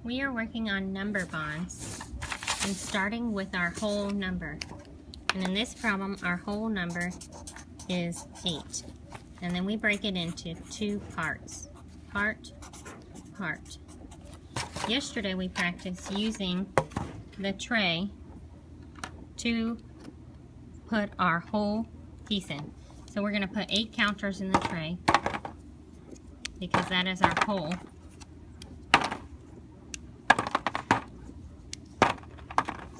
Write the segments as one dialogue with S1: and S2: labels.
S1: We are working on number bonds and starting with our whole number. And in this problem, our whole number is 8. And then we break it into 2 parts. Part, part. Yesterday we practiced using the tray to put our whole piece in. So we're going to put 8 counters in the tray because that is our whole.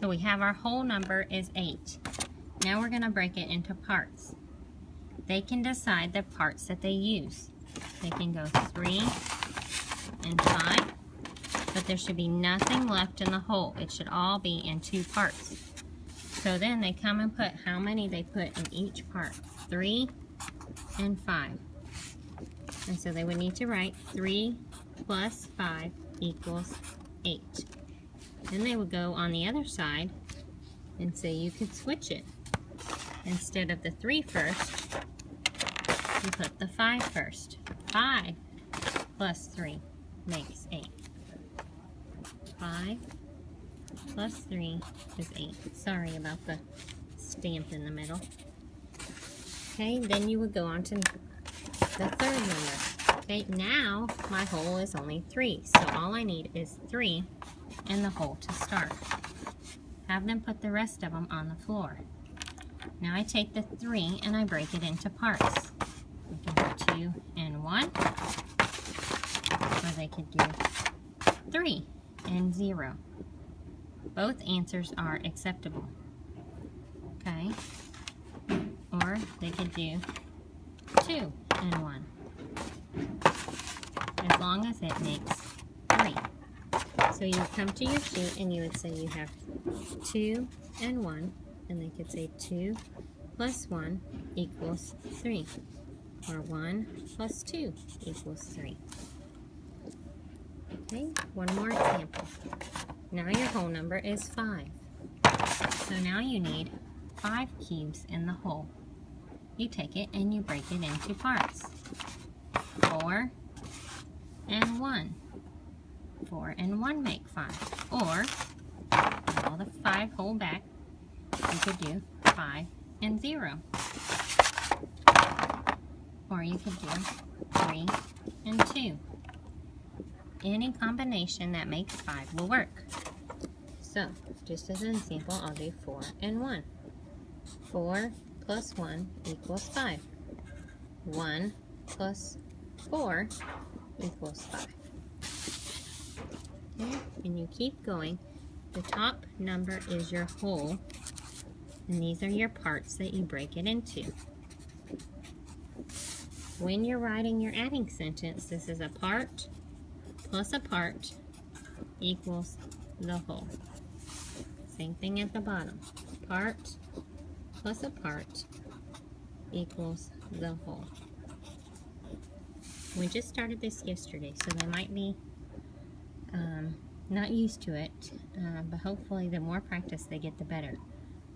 S1: So we have our whole number is 8. Now we're going to break it into parts. They can decide the parts that they use. They can go 3 and 5, but there should be nothing left in the whole. It should all be in 2 parts. So then they come and put how many they put in each part. 3 and 5. And so they would need to write 3 plus 5 equals 8. Then they would go on the other side and say you could switch it. Instead of the 3 first, you put the 5 first. 5 plus 3 makes 8. 5 plus 3 is 8. Sorry about the stamp in the middle. Okay, then you would go on to the third number. Okay, now my whole is only 3, so all I need is 3 and the whole to start. Have them put the rest of them on the floor. Now I take the 3 and I break it into parts. We can do 2 and 1, or they could do 3 and 0. Both answers are acceptable. Okay? Or they could do 2 and 1. As long as it makes 3. So you would come to your sheet and you would say you have 2 and 1, and they could say 2 plus 1 equals 3. Or 1 plus 2 equals 3. Okay, one more example. Now your whole number is 5. So now you need 5 cubes in the whole. You take it and you break it into parts. 4 and 1. 4 and 1 make 5. Or, put all the 5 whole back, you could do 5 and 0. Or you could do 3 and 2. Any combination that makes 5 will work. So, just as an example, I'll do 4 and 1. 4 plus 1 equals 5. 1 plus 4 equals 5. Okay, and you keep going. The top number is your whole, and these are your parts that you break it into. When you're writing your adding sentence, this is a part plus a part equals the whole. Same thing at the bottom. Part plus a part equals the whole. We just started this yesterday, so they might be not used to it, but hopefully the more practice they get, the better.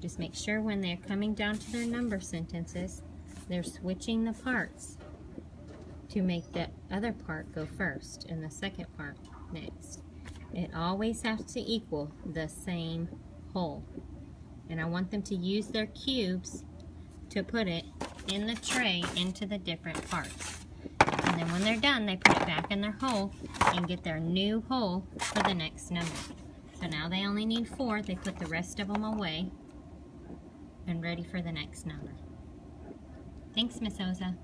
S1: Just make sure when they're coming down to their number sentences, they're switching the parts to make the other part go first and the second part next. It always has to equal the same whole. And I want them to use their cubes to put it in the tray into the different parts. And then when they're done, they put it back in their hole and get their new hole for the next number. So now they only need 4. They put the rest of them away and ready for the next number. Thanks, Miss Oza.